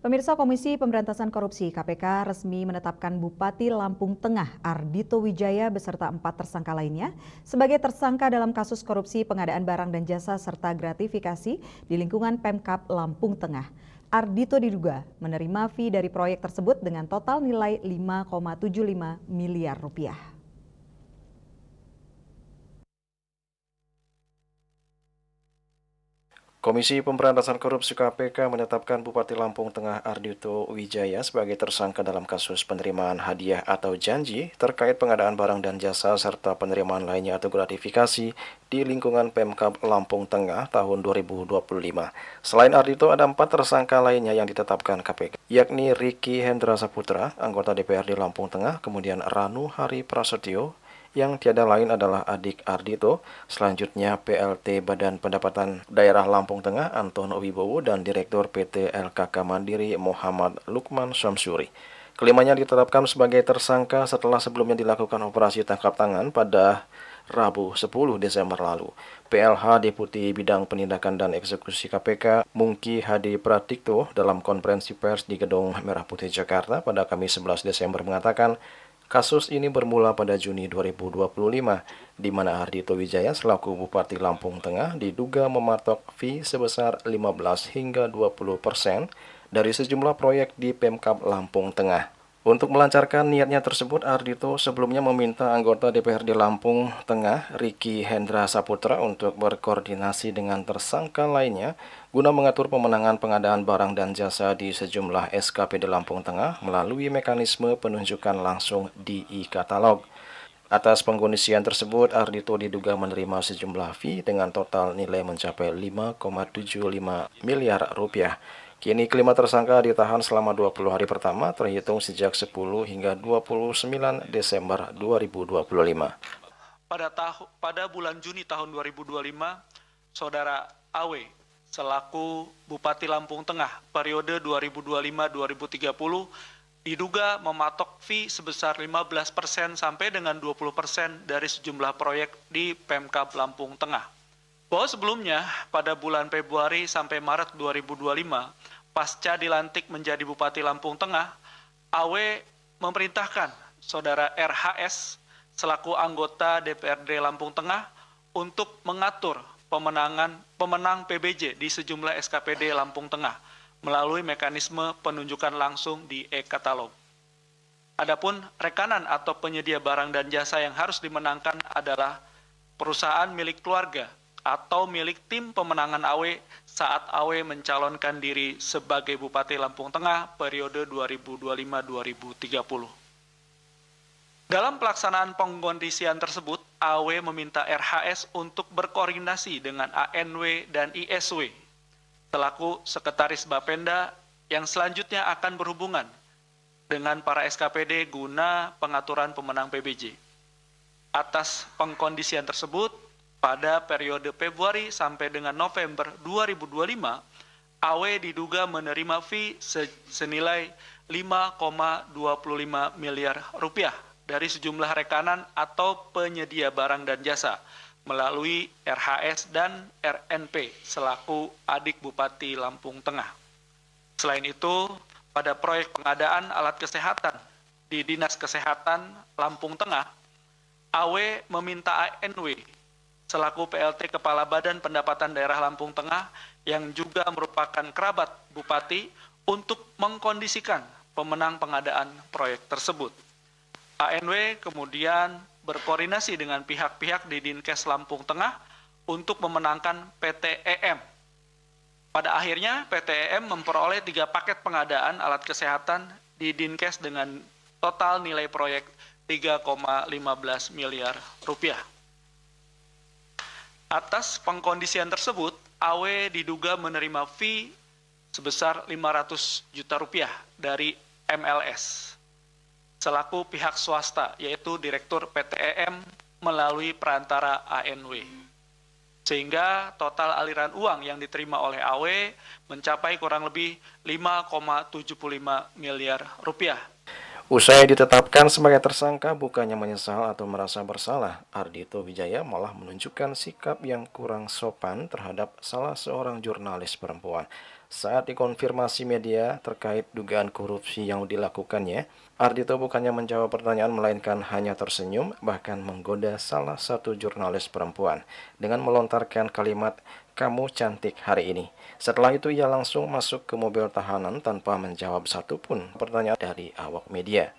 Pemirsa Komisi Pemberantasan Korupsi (KPK) resmi menetapkan Bupati Lampung Tengah Ardhito Wijaya beserta 4 tersangka lainnya sebagai tersangka dalam kasus korupsi pengadaan barang dan jasa serta gratifikasi di lingkungan Pemkab Lampung Tengah. Ardhito diduga menerima fee dari proyek tersebut dengan total nilai 5,75 miliar rupiah. Komisi Pemberantasan Korupsi KPK menetapkan Bupati Lampung Tengah Ardhito Wijaya sebagai tersangka dalam kasus penerimaan hadiah atau janji terkait pengadaan barang dan jasa serta penerimaan lainnya atau gratifikasi di lingkungan Pemkab Lampung Tengah tahun 2025. Selain Ardhito, ada 4 tersangka lainnya yang ditetapkan KPK, yakni Ricky Hendra Saputra, anggota DPRD Lampung Tengah, kemudian Ranu Hari Prasetyo, yang tiada lain adalah adik Ardhito, selanjutnya PLT Badan Pendapatan Daerah Lampung Tengah Anton Wibowo dan Direktur PT LKK Mandiri Muhammad Lukman Syamsuri. Kelimanya ditetapkan sebagai tersangka setelah sebelumnya dilakukan operasi tangkap tangan pada Rabu 10 Desember lalu. PLH Deputi Bidang Penindakan dan Eksekusi KPK Mungki Hadi Pratikto dalam konferensi pers di Gedung Merah Putih Jakarta pada Kamis 11 Desember mengatakan, kasus ini bermula pada Juni 2025, di mana Ardhito Wijaya selaku Bupati Lampung Tengah diduga mematok fee sebesar 15 hingga 20% dari sejumlah proyek di Pemkab Lampung Tengah. Untuk melancarkan niatnya tersebut, Ardhito sebelumnya meminta anggota DPRD Lampung Tengah, Ricky Hendra Saputra, untuk berkoordinasi dengan tersangka lainnya guna mengatur pemenangan pengadaan barang dan jasa di sejumlah SKPD Lampung Tengah melalui mekanisme penunjukan langsung di e-katalog. Atas pengkondisian tersebut, Ardhito diduga menerima sejumlah fee dengan total nilai mencapai 5,75 miliar rupiah. Kini kelima tersangka ditahan selama 20 hari pertama terhitung sejak 10 hingga 29 Desember 2025. Pada bulan Juni tahun 2025, Saudara AW selaku Bupati Lampung Tengah periode 2025-2030 diduga mematok fee sebesar 15% sampai dengan 20% dari sejumlah proyek di Pemkab Lampung Tengah. Bahwa sebelumnya pada bulan Februari sampai Maret 2025, pasca dilantik menjadi Bupati Lampung Tengah, AW memerintahkan Saudara RHS selaku anggota DPRD Lampung Tengah untuk mengatur pemenang PBJ di sejumlah SKPD Lampung Tengah melalui mekanisme penunjukan langsung di e-katalog. Adapun rekanan atau penyedia barang dan jasa yang harus dimenangkan adalah perusahaan milik keluarga atau milik tim pemenangan AW saat AW mencalonkan diri sebagai Bupati Lampung Tengah periode 2025-2030. Dalam pelaksanaan pengkondisian tersebut, AW meminta RHS untuk berkoordinasi dengan ANW dan ISW selaku Sekretaris Bapenda yang selanjutnya akan berhubungan dengan para SKPD guna pengaturan pemenang PBJ. Atas pengkondisian tersebut, pada periode Februari sampai dengan November 2025, AW diduga menerima fee senilai 5,25 miliar rupiah dari sejumlah rekanan atau penyedia barang dan jasa melalui RHS dan RNP selaku adik Bupati Lampung Tengah. Selain itu, pada proyek pengadaan alat kesehatan di Dinas Kesehatan Lampung Tengah, AW meminta ANW selaku PLT Kepala Badan Pendapatan Daerah Lampung Tengah yang juga merupakan kerabat Bupati untuk mengkondisikan pemenang pengadaan proyek tersebut. ANW kemudian berkoordinasi dengan pihak-pihak di Dinkes Lampung Tengah untuk memenangkan PT EM. Pada akhirnya PT EM memperoleh 3 paket pengadaan alat kesehatan di Dinkes dengan total nilai proyek 3,15 miliar rupiah. Atas pengkondisian tersebut, AW diduga menerima fee sebesar 500 juta rupiah dari MLS selaku pihak swasta, yaitu Direktur PT EM melalui perantara ANW. Sehingga total aliran uang yang diterima oleh AW mencapai kurang lebih 5,75 miliar rupiah. Usai ditetapkan sebagai tersangka, bukannya menyesal atau merasa bersalah, Ardhito Wijaya malah menunjukkan sikap yang kurang sopan terhadap salah seorang jurnalis perempuan. Saat dikonfirmasi media terkait dugaan korupsi yang dilakukannya, Ardhito bukannya menjawab pertanyaan melainkan hanya tersenyum, bahkan menggoda salah satu jurnalis perempuan dengan melontarkan kalimat, "Kamu cantik hari ini." Setelah itu ia langsung masuk ke mobil tahanan tanpa menjawab satupun pertanyaan dari awak media.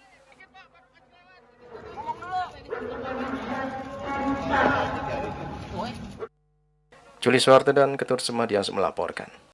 Juli Suwarte dan Ketut Semadias melaporkan.